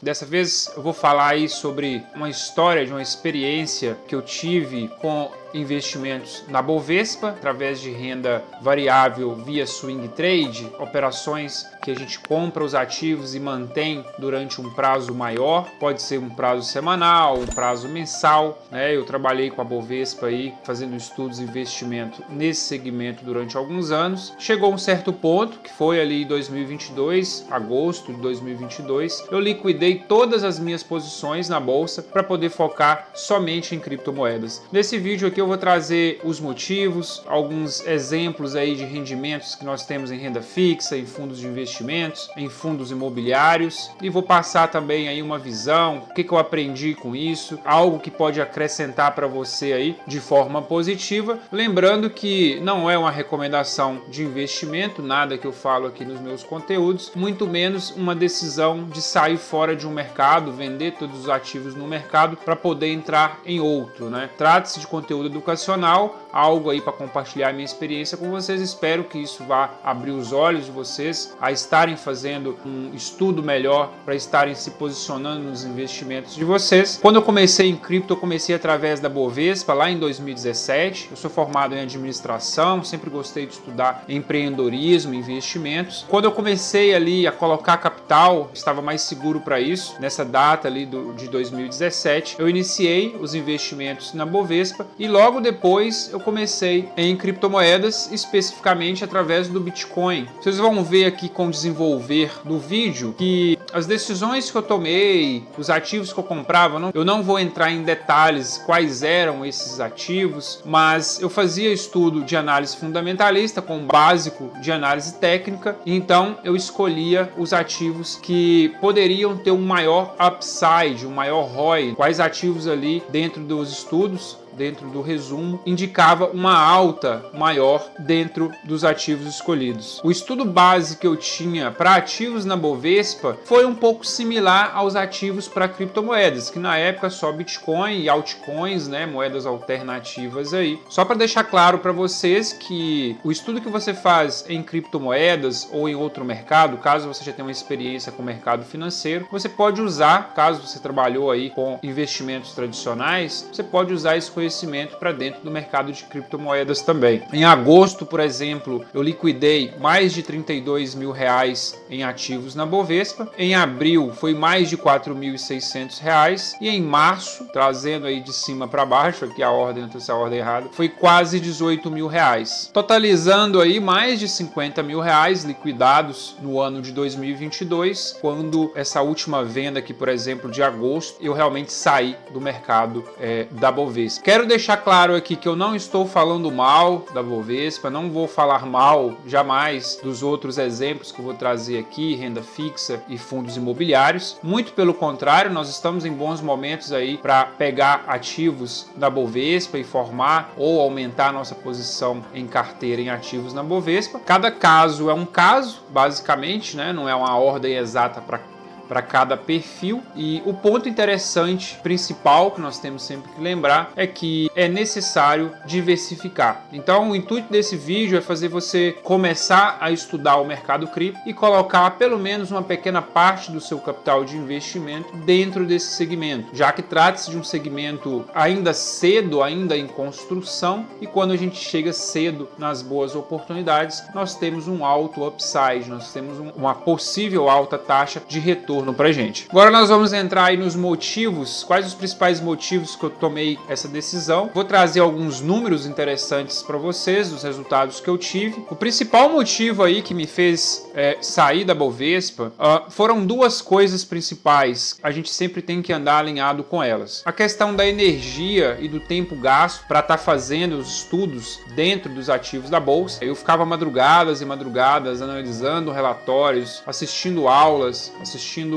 Dessa vez eu vou falar aí sobre uma história de uma experiência que eu tive com investimentos na Bovespa, através de renda variável via swing trade, operações que a gente compra os ativos e mantém durante um prazo maior, pode ser um prazo semanal, um prazo mensal, né? Eu trabalhei com a Bovespa aí, fazendo estudos de investimento nesse segmento durante alguns anos. Chegou um certo ponto, que foi ali em 2022, agosto de 2022, eu liquidei todas as minhas posições na bolsa para poder focar somente em criptomoedas. Nesse vídeo aqui eu vou trazer os motivos, alguns exemplos aí de rendimentos que nós temos em renda fixa, em fundos de investimentos, em fundos imobiliários, e vou passar também aí uma visão, o que eu aprendi com isso, algo que pode acrescentar para você aí de forma positiva. Lembrando que não é uma recomendação de investimento, nada que eu falo aqui nos meus conteúdos, muito menos uma decisão de sair fora de um mercado, vender todos os ativos no mercado para poder entrar em outro, né? Trata-se de conteúdo educacional, algo aí para compartilhar minha experiência com vocês. Espero que isso vá abrir os olhos de vocês a estarem fazendo um estudo melhor, para estarem se posicionando nos investimentos de vocês. Quando eu comecei em cripto, eu comecei através da Bovespa lá em 2017. Eu sou formado em administração, sempre gostei de estudar empreendedorismo, investimentos. Quando eu comecei ali a colocar capital, estava mais seguro para isso. Nessa data ali de 2017, eu iniciei os investimentos na Bovespa e logo depois eu comecei em criptomoedas, especificamente através do Bitcoin. Vocês vão ver aqui com o desenvolver do vídeo que as decisões que eu tomei, os ativos que eu comprava, eu não vou entrar em detalhes quais eram esses ativos, mas eu fazia estudo de análise fundamentalista com o básico de análise técnica, e então eu escolhia os ativos que poderiam ter um maior upside, um maior ROI, quais ativos ali dentro dos estudos, dentro do resumo, indicava uma alta maior dentro dos ativos escolhidos. O estudo base que eu tinha para ativos na Bovespa foi um pouco similar aos ativos para criptomoedas, que na época só Bitcoin e altcoins, né, moedas alternativas aí. Só para deixar claro para vocês que o estudo que você faz em criptomoedas ou em outro mercado, caso você já tenha uma experiência com o mercado financeiro, você pode usar, caso você trabalhou aí com investimentos tradicionais, você pode usar esse conhecimento para dentro do mercado de criptomoedas também. Em agosto, por exemplo, eu liquidei mais de 32 mil reais em ativos na Bovespa. Em abril foi mais de 4.600 reais e em março, trazendo aí de cima para baixo, aqui a ordem, não sei a ordem errada, foi quase 18 mil reais, totalizando aí mais de 50 mil reais liquidados no ano de 2022, quando essa última venda aqui, por exemplo, de agosto, eu realmente saí do mercado da Bovespa. Quero deixar claro aqui que eu não estou falando mal da Bovespa, não vou falar mal jamais dos outros exemplos que eu vou trazer aqui, renda fixa e fundos imobiliários. Muito pelo contrário, nós estamos em bons momentos aí para pegar ativos da Bovespa e formar ou aumentar nossa posição em carteira em ativos na Bovespa. Cada caso é um caso, basicamente, né? Não é uma ordem exata para cada perfil, e o ponto interessante principal que nós temos sempre que lembrar é que é necessário diversificar. Então o intuito desse vídeo é fazer você começar a estudar o mercado cripto e colocar pelo menos uma pequena parte do seu capital de investimento dentro desse segmento, já que trata-se de um segmento ainda cedo, ainda em construção, e quando a gente chega cedo nas boas oportunidades, nós temos um alto upside, nós temos uma possível alta taxa de retorno pra gente. Agora nós vamos entrar aí nos motivos, quais os principais motivos que eu tomei essa decisão. Vou trazer alguns números interessantes para vocês, dos resultados que eu tive. O principal motivo aí que me fez sair da Bovespa foram duas coisas principais. A gente sempre tem que andar alinhado com elas. A questão da energia e do tempo gasto para estar fazendo os estudos dentro dos ativos da bolsa. Eu ficava madrugadas e madrugadas analisando relatórios, assistindo aulas, assistindo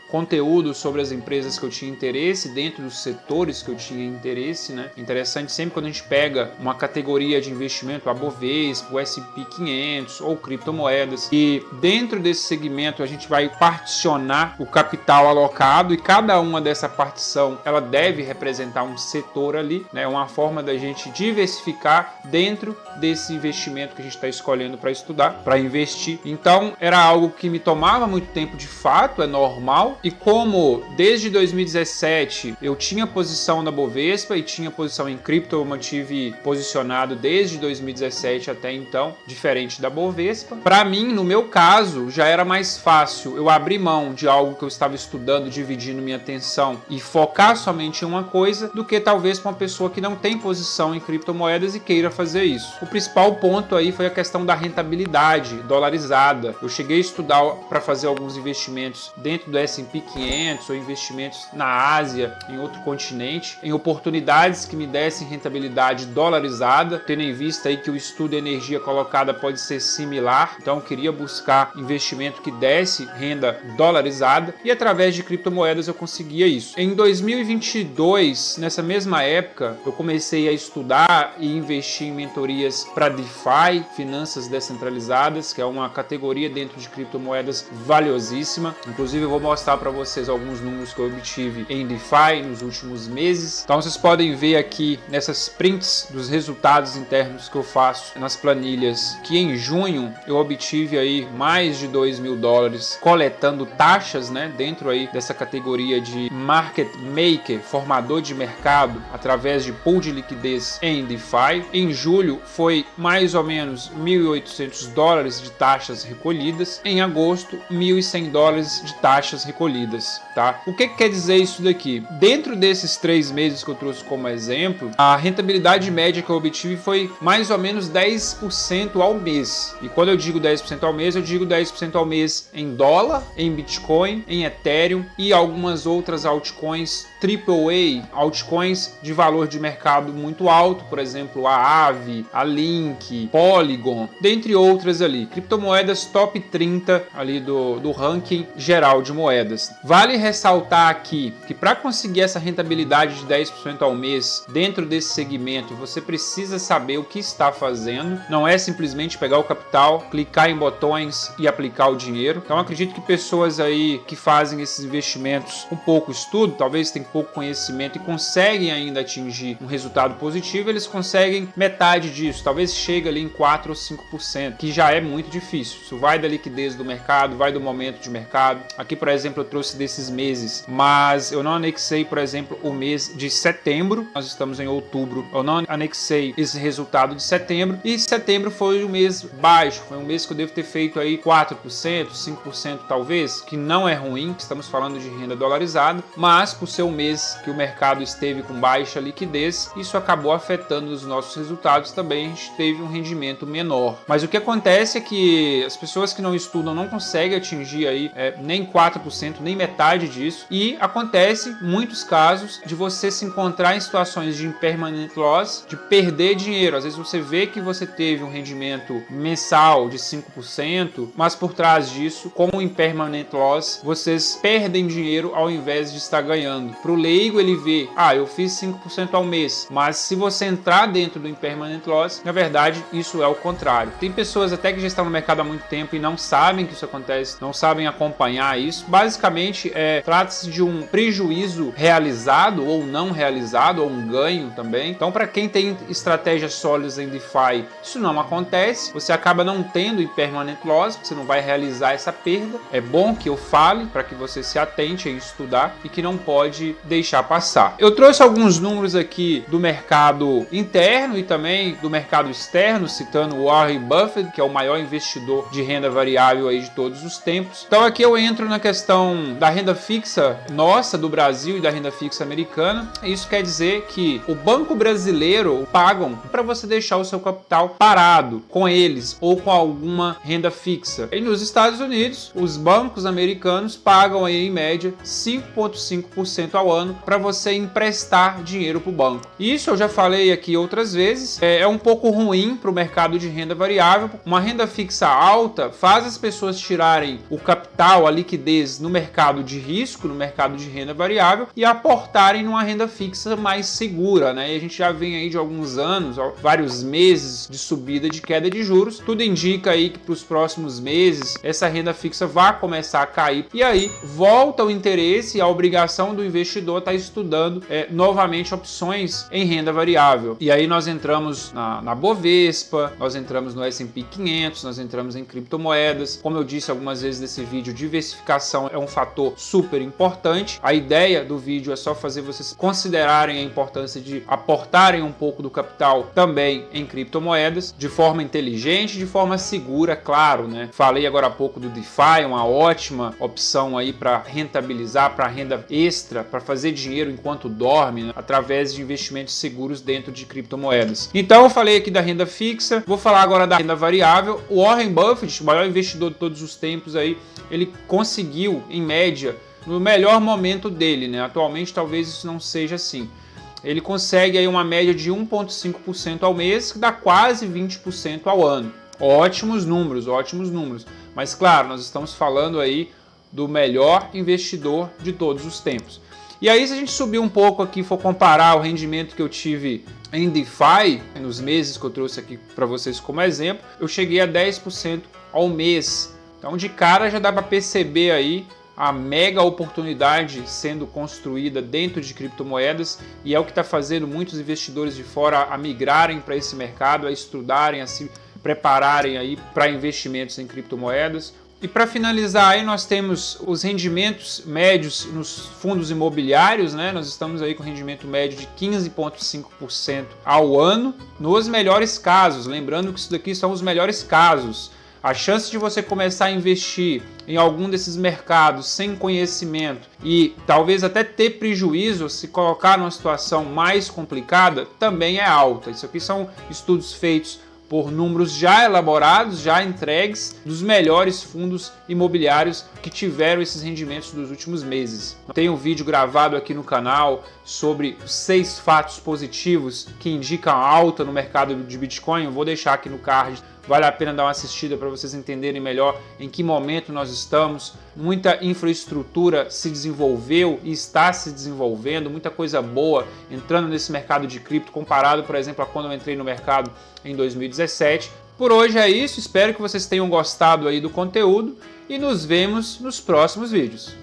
conteúdo sobre as empresas que eu tinha interesse, dentro dos setores que eu tinha interesse, né? Interessante sempre quando a gente pega uma categoria de investimento, a Bovespa, o S&P 500 ou criptomoedas, e dentro desse segmento a gente vai particionar o capital alocado, e cada uma dessa partição ela deve representar um setor ali, né? Uma forma da gente diversificar dentro desse investimento que a gente está escolhendo para estudar, para investir. Então era algo que me tomava muito tempo, de fato, é normal, E como desde 2017 eu tinha posição na Bovespa e tinha posição em cripto, eu mantive posicionado desde 2017 até então, diferente da Bovespa. Para mim, no meu caso, já era mais fácil eu abrir mão de algo que eu estava estudando, dividindo minha atenção e focar somente em uma coisa, do que talvez para uma pessoa que não tem posição em criptomoedas e queira fazer isso. O principal ponto aí foi a questão da rentabilidade dolarizada. Eu cheguei a estudar para fazer alguns investimentos dentro do S&P 500 ou investimentos na Ásia, em outro continente, em oportunidades que me dessem rentabilidade dolarizada, tendo em vista aí que o estudo de energia colocada pode ser similar, então eu queria buscar investimento que desse renda dolarizada e através de criptomoedas eu conseguia isso. Em 2022, nessa mesma época, eu comecei a estudar e investir em mentorias para DeFi, finanças descentralizadas, que é uma categoria dentro de criptomoedas valiosíssima. Inclusive eu vou mostrar para vocês alguns números que eu obtive em DeFi nos últimos meses. Então vocês podem ver aqui nessas prints dos resultados internos que eu faço nas planilhas que em junho eu obtive aí mais de $2.000 coletando taxas, né, dentro aí dessa categoria de market maker, formador de mercado, através de pool de liquidez em DeFi. Em julho foi mais ou menos $1.800 de taxas recolhidas. Em agosto, $1.100 de taxas recolhidas, tá? O que quer dizer isso daqui? Dentro desses 3 meses que eu trouxe como exemplo, a rentabilidade média que eu obtive foi mais ou menos 10% ao mês. E quando eu digo 10% ao mês, eu digo 10% ao mês em dólar, em Bitcoin, em Ethereum e algumas outras altcoins AAA, altcoins de valor de mercado muito alto, por exemplo, a Aave, a Link, Polygon, dentre outras ali. Criptomoedas top 30 ali do ranking geral de moedas. Vale ressaltar aqui que para conseguir essa rentabilidade de 10% ao mês dentro desse segmento, você precisa saber o que está fazendo. Não é simplesmente pegar o capital, clicar em botões e aplicar o dinheiro. Então acredito que pessoas aí que fazem esses investimentos com pouco estudo, talvez tenham pouco conhecimento e conseguem ainda atingir um resultado positivo, eles conseguem metade disso, talvez chegue ali em 4 ou 5%, que já é muito difícil. Isso vai da liquidez do mercado, vai do momento de mercado. Aqui, por exemplo, eu trouxe desses meses, mas eu não anexei, por exemplo, o mês de setembro. Nós estamos em outubro. Eu não anexei esse resultado de setembro e setembro foi um mês baixo, foi um mês que eu devo ter feito aí 4%, 5% talvez, que não é ruim, estamos falando de renda dolarizada, mas por ser um mês que o mercado esteve com baixa liquidez, isso acabou afetando os nossos resultados também, a gente teve um rendimento menor. Mas o que acontece é que as pessoas que não estudam não conseguem atingir aí nem 4%, nem metade disso, e acontece muitos casos de você se encontrar em situações de impermanent loss, de perder dinheiro. Às vezes você vê que você teve um rendimento mensal de 5%, mas por trás disso, com o impermanent loss, vocês perdem dinheiro ao invés de estar ganhando. Para o leigo, ele vê, eu fiz 5% ao mês, mas se você entrar dentro do impermanent loss, na verdade, isso é o contrário. Tem pessoas até que já estão no mercado há muito tempo e não sabem que isso acontece, não sabem acompanhar isso. Basicamente, trata-se de um prejuízo realizado ou não realizado, ou um ganho também. Então, para quem tem estratégias sólidas em DeFi, isso não acontece. Você acaba não tendo impermanent loss, você não vai realizar essa perda. É bom que eu fale para que você se atente a estudar e que não pode deixar passar. Eu trouxe alguns números aqui do mercado interno e também do mercado externo, citando Warren Buffett, que é o maior investidor de renda variável aí de todos os tempos. Então aqui eu entro na questão da renda fixa nossa, do Brasil, e da renda fixa americana. Isso quer dizer que o banco brasileiro pagam para você deixar o seu capital parado com eles ou com alguma renda fixa. E nos Estados Unidos, os bancos americanos pagam aí em média 5,5% ao ano para você emprestar dinheiro para o banco. Isso eu já falei aqui outras vezes, é um pouco ruim para o mercado de renda variável. Uma renda fixa alta faz as pessoas tirarem o capital, a liquidez no mercado de risco, no mercado de renda variável, e aportarem numa renda fixa mais segura, né? E a gente já vem aí de alguns anos, vários meses de subida de queda de juros. Tudo indica aí que para os próximos meses essa renda fixa vai começar a cair, e aí volta o interesse e a obrigação do investidor estar estudando novamente opções em renda variável. E aí nós entramos na Bovespa, nós entramos no S&P 500, nós entramos em criptomoedas. Como eu disse algumas vezes nesse vídeo, diversificação é um fator super importante. A ideia do vídeo é só fazer vocês considerarem a importância de aportarem um pouco do capital também em criptomoedas, de forma inteligente, de forma segura, claro, né? Falei agora há pouco do DeFi, uma ótima opção aí para rentabilizar, para renda extra, para fazer dinheiro enquanto dorme, né? Através de investimentos seguros dentro de criptomoedas. Então eu falei aqui da renda fixa, vou falar agora da renda variável. O Warren Buffett, o maior investidor de todos os tempos aí, ele conseguiu, em média, no melhor momento dele, né? Atualmente talvez isso não seja assim. Ele consegue aí uma média de 1,5% ao mês, que dá quase 20% ao ano. Ótimos números, ótimos números. Mas claro, nós estamos falando aí do melhor investidor de todos os tempos. E aí, se a gente subir um pouco aqui e for comparar o rendimento que eu tive em DeFi, nos meses que eu trouxe aqui para vocês como exemplo, eu cheguei a 10% ao mês. Então, de cara, já dá para perceber aí a mega oportunidade sendo construída dentro de criptomoedas, e é o que está fazendo muitos investidores de fora a migrarem para esse mercado, a estudarem, a se prepararem aí para investimentos em criptomoedas. E para finalizar aí, nós temos os rendimentos médios nos fundos imobiliários, né? Nós estamos aí com rendimento médio de 15,5% ao ano, nos melhores casos. Lembrando que isso daqui são os melhores casos. A chance de você começar a investir em algum desses mercados sem conhecimento e talvez até ter prejuízo, se colocar numa situação mais complicada, também é alta. Isso aqui são estudos feitos por números já elaborados, já entregues, dos melhores fundos imobiliários que tiveram esses rendimentos nos últimos meses. Tem um vídeo gravado aqui no canal sobre 6 fatos positivos que indicam alta no mercado de Bitcoin. Eu vou deixar aqui no card. Vale a pena dar uma assistida para vocês entenderem melhor em que momento nós estamos. Muita infraestrutura se desenvolveu e está se desenvolvendo, muita coisa boa entrando nesse mercado de cripto, comparado, por exemplo, a quando eu entrei no mercado em 2017. Por hoje é isso, espero que vocês tenham gostado aí do conteúdo e nos vemos nos próximos vídeos.